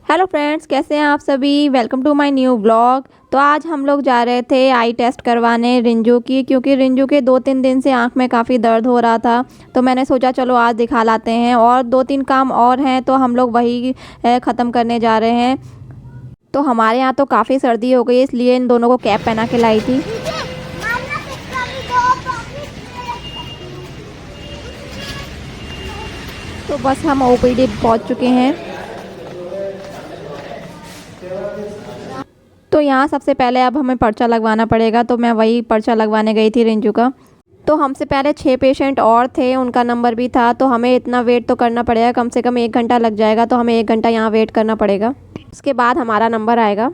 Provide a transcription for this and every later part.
Hello friends, कैसे हैं आप सभी। Welcome to my new blog. तो आज हम लोग जा रहे थे आई टेस्ट करवाने रिंजू की, क्योंकि रिंजू के 2-3 दिन से आंख में काफ़ी दर्द हो रहा था। तो मैंने सोचा चलो आज दिखा लाते हैं, और 2-3 काम और हैं तो हम लोग वही ख़त्म करने जा रहे हैं। तो हमारे यहाँ तो काफ़ी सर्दी हो गई, इसलिए इन दोनों को कैप पहना के लाई थी। तो बस हम ओपीडी पहुँच चुके हैं। तो यहाँ सबसे पहले अब हमें पर्चा लगवाना पड़ेगा, तो मैं वही पर्चा लगवाने गई थी रिंजू का। तो हमसे पहले 6 पेशेंट और थे, उनका नंबर भी था, तो हमें इतना वेट तो करना पड़ेगा, कम से कम 1 घंटा लग जाएगा। तो हमें 1 घंटा यहाँ वेट करना पड़ेगा, उसके बाद हमारा नंबर आएगा।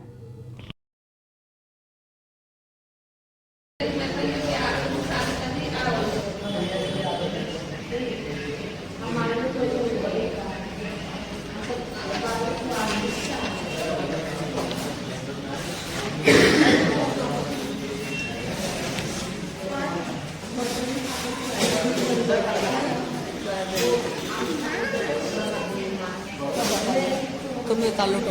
तुम्हें ताल्लुक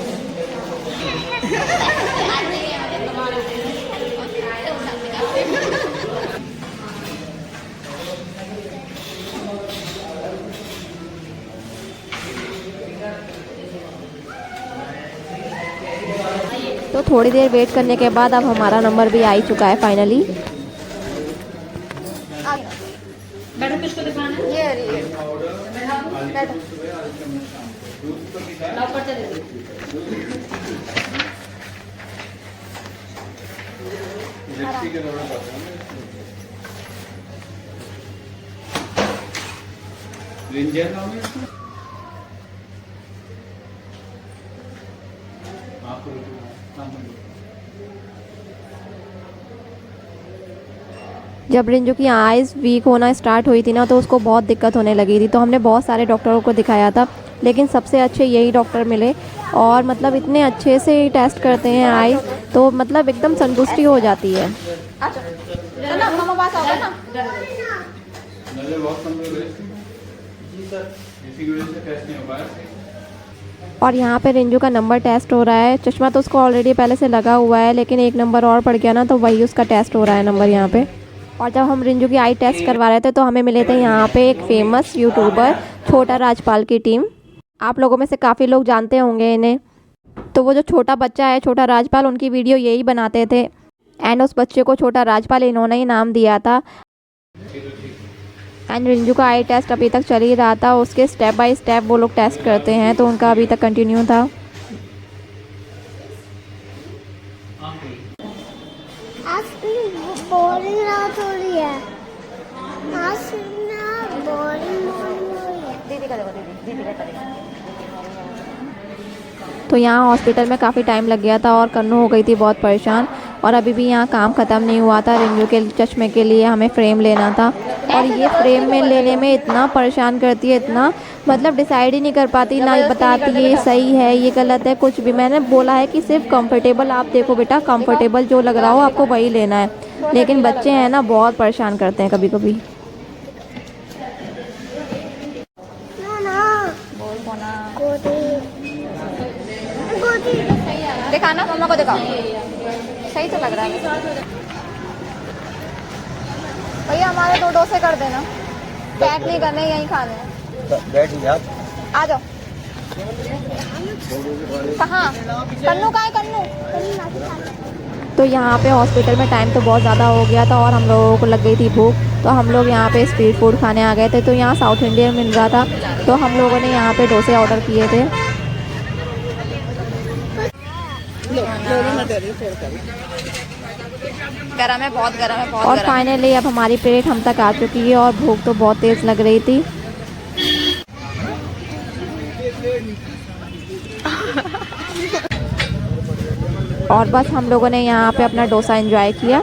तो थोड़ी देर वेट करने के बाद अब हमारा नंबर भी आ ही चुका है फाइनली। मैडम किसको दिखाना है? ये बैठो लाओ पर्चा दे दो। जब रिंजू की आइज़ वीक होना स्टार्ट हुई थी ना, तो उसको बहुत दिक्कत होने लगी थी। तो हमने बहुत सारे डॉक्टरों को दिखाया था, लेकिन सबसे अच्छे यही डॉक्टर मिले। और मतलब इतने अच्छे से टेस्ट करते हैं आइज़, तो मतलब एकदम संतुष्टि हो जाती है। और यहाँ पे रिंजू का नंबर टेस्ट हो रहा है। चश्मा तो उसको ऑलरेडी पहले से लगा हुआ है, लेकिन एक नंबर और पड़ गया ना, तो वही उसका टेस्ट हो रहा है नंबर यहाँ पे। और जब हम रिंजू की आई टेस्ट करवा रहे थे, तो हमें मिले थे यहाँ पे एक फेमस यूट्यूबर छोटा राजपाल की टीम। आप लोगों में से काफ़ी लोग जानते होंगे इन्हें। तो वो जो छोटा बच्चा है छोटा राजपाल, उनकी वीडियो यही बनाते थे, एंड उस बच्चे को छोटा राजपाल इन्होंने ही नाम दिया था। एंड रिंजू का आई टेस्ट अभी तक चल ही रहा था, उसके स्टेप बाय स्टेप वो लोग टेस्ट करते हैं, तो उनका अभी तक कंटिन्यू था। आज बोरिंग रात हो रही है। आज ना बोरिंग हो रही है। दीदी का देखो, दीदी का करेगा। तो यहाँ हॉस्पिटल में काफ़ी टाइम लग गया था, और कन्नू हो गई थी बहुत परेशान। और अभी भी यहाँ काम ख़त्म नहीं हुआ था। रिंजू के चश्मे के लिए हमें फ्रेम लेना था, और ये फ्रेम में लेने में इतना परेशान करती है, इतना मतलब डिसाइड ही नहीं कर पाती, ना बताती है ये सही है ये गलत है कुछ भी। मैंने बोला है कि सिर्फ कंफर्टेबल आप देखो बेटा, कंफर्टेबल जो लग रहा हो आपको वही लेना है। लेकिन बच्चे हैं ना, बहुत परेशान करते हैं कभी कभी। दिखाना मम्मा को, दिखाओ सही तो लग रहा है भैया। हमारे 2 डोसे कर देना, पैक नहीं करने, यहीं खाने हैं। बैठिए आप। आ जाओ। कहाँ कन्नू, कहाँ है कन्नू? तो यहाँ पे हॉस्पिटल में टाइम तो बहुत ज़्यादा हो गया था, और हम लोगों को लग गई थी भूख। तो हम लोग यहाँ पे स्ट्रीट फूड खाने आ गए थे। तो यहाँ साउथ इंडियन मिल रहा था, तो हम लोगों ने यहाँ पे डोसे ऑर्डर किए थे। गरम है, बहुत गरम है, बहुत और गरम। फाइनली अब हमारी प्लेट हम तक आ चुकी है, और भूख तो बहुत तेज़ लग रही थी। और बस हम लोगों ने यहाँ पे अपना डोसा एंजॉय किया।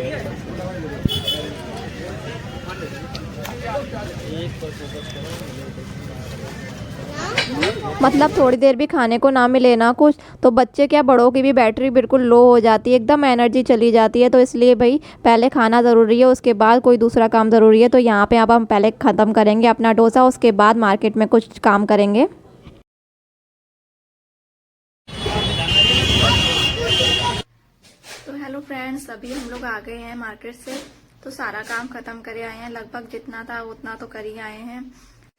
मतलब थोड़ी देर भी खाने को ना मिले ना कुछ, तो बच्चे क्या बड़ों की भी बैटरी बिल्कुल लो हो जाती है, एकदम एनर्जी चली जाती है। तो इसलिए भाई पहले खाना ज़रूरी है, उसके बाद कोई दूसरा काम ज़रूरी है। तो यहाँ पे अब हम पहले ख़त्म करेंगे अपना डोसा, उसके बाद मार्केट में कुछ काम करेंगे। फ्रेंड्स, अभी हम लोग आ गए हैं मार्केट से, तो सारा काम खत्म करे आए हैं। लगभग जितना था उतना तो कर ही आए हैं।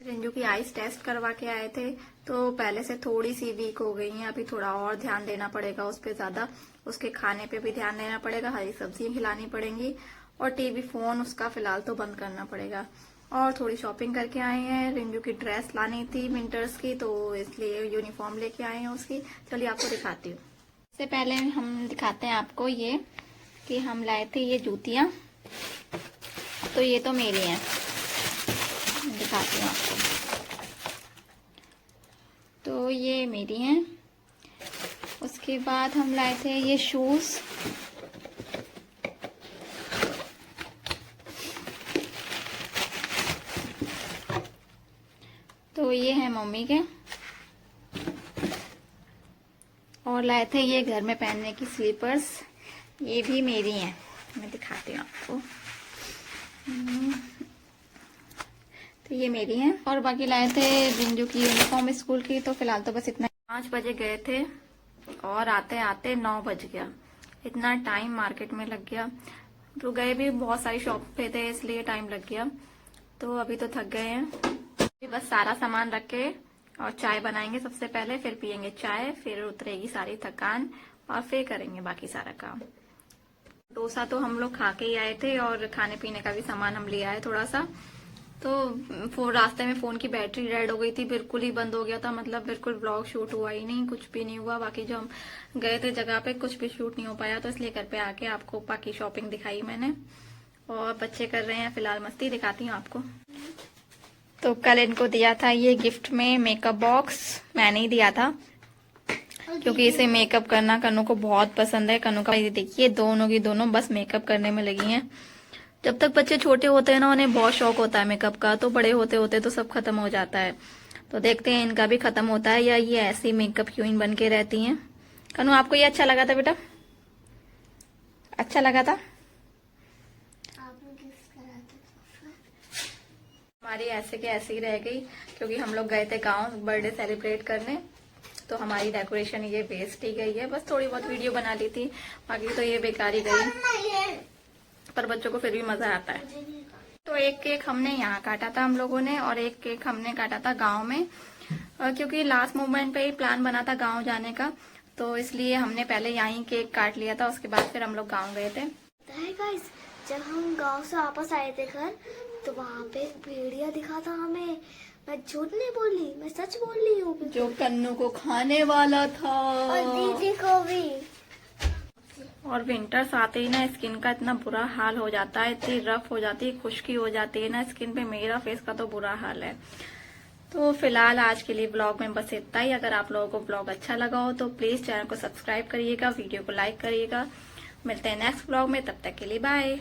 रिंजू की आइस टेस्ट करवा के आए थे, तो पहले से थोड़ी सी वीक हो गई हैं। अभी थोड़ा और ध्यान देना पड़ेगा उस पर ज्यादा, उसके खाने पे भी ध्यान देना पड़ेगा, हरी सब्जियां खिलानी पड़ेंगी और टीवी फोन उसका फिलहाल तो बंद करना पड़ेगा। और थोड़ी शॉपिंग करके आए हैं। रिंजू की ड्रेस लानी थी विंटर्स की, तो इसलिए यूनिफॉर्म लेके आए हैं उसकी। चलिए आपको दिखाती हूँ। इससे पहले हम दिखाते हैं आपको ये कि हम लाए थे ये जूतियां, तो ये तो मेरी हैं, दिखाती हूँ आपको। तो ये मेरी हैं। उसके बाद हम लाए थे ये शूज, तो ये है मम्मी के। और लाए थे ये घर में पहनने की स्लीपर्स, ये भी मेरी हैं। मैं दिखाती हूँ आपको। तो ये मेरी हैं। और बाकी लाए थे रिंजू की यूनिफॉर्म स्कूल की, तो फिलहाल तो बस इतना। 5 बजे गए थे और आते आते 9 बज गया। इतना टाइम मार्केट में लग गया। तो गए भी बहुत सारी शॉप पे थे, इसलिए टाइम लग गया। तो अभी तो थक गए हैं। बस सारा सामान रख के और चाय बनाएंगे सबसे पहले, फिर पियेंगे चाय, फिर उतरेगी सारी थकान और फिर करेंगे बाकी सारा काम। डोसा तो हम लोग खा के ही आए थे और खाने पीने का भी सामान हम ले आए थोड़ा सा। तो रास्ते में फोन की बैटरी डेड हो गई थी, बिल्कुल ही बंद हो गया था, मतलब बिल्कुल ब्लॉग शूट हुआ ही नहीं, कुछ भी नहीं हुआ। बाकी जो हम गए थे जगह पे कुछ भी शूट नहीं हो पाया, तो इसलिए घर पे आके आपको बाकी शॉपिंग दिखाई मैंने। और बच्चे कर रहे हैं फिलहाल मस्ती, दिखाती हूँ आपको। तो कल इनको दिया था ये गिफ्ट में मेकअप बॉक्स, मैंने ही दिया था क्योंकि इसे मेकअप करना कन्नू को बहुत पसंद है। कन्नू का देखिए दोनों की दोनों बस मेकअप करने में लगी हैं। जब तक बच्चे छोटे होते हैं ना, उन्हें बहुत शौक होता है मेकअप का, तो बड़े होते होते तो सब खत्म हो जाता है। तो देखते हैं इनका भी खत्म होता है या ये ऐसी मेकअप क्वीन बन के रहती हैं। कन्नू आपको ये अच्छा लगा था बेटा? अच्छा लगा था? हमारी ऐसे के ऐसे ही रह गई, क्योंकि हम लोग गए थे गांव बर्थडे सेलिब्रेट करने, तो हमारी डेकोरेशन ये वेस्ट ही गई है। बस थोड़ी बहुत वीडियो बना ली थी, बाकी तो ये बेकार ही गई, पर बच्चों को फिर भी मजा आता है। तो एक केक हमने यहाँ काटा था हम लोगों ने, और एक केक हमने काटा था गांव में, क्योंकि लास्ट मोमेंट पे ही प्लान बना था गांव जाने का, तो इसलिए हमने पहले यहाँ केक काट लिया था। उसके बाद फिर हम लोग गाँव गए थे। गाइस, जब हम गांव से वापस आए थे घर, तो वहाँ पे एक भेड़िया दिखा था हमें। मैं झूठ नहीं बोल रही, मैं सच बोल रही हूँ। जो कन्नू को खाने वाला था और दीदी को भी। और विंटर्स आते ही ना स्किन का इतना बुरा हाल हो जाता है, इतनी रफ हो जाती है, खुश्की हो जाती है ना स्किन पे। मेरा फेस का तो बुरा हाल है। तो फिलहाल आज के लिए ब्लॉग में बस इतना ही। अगर आप लोगों को ब्लॉग अच्छा लगा हो तो प्लीज चैनल को सब्सक्राइब करिएगा, वीडियो को लाइक करिएगा। मिलते हैं नेक्स्ट ब्लॉग में, तब तक के लिए बाय।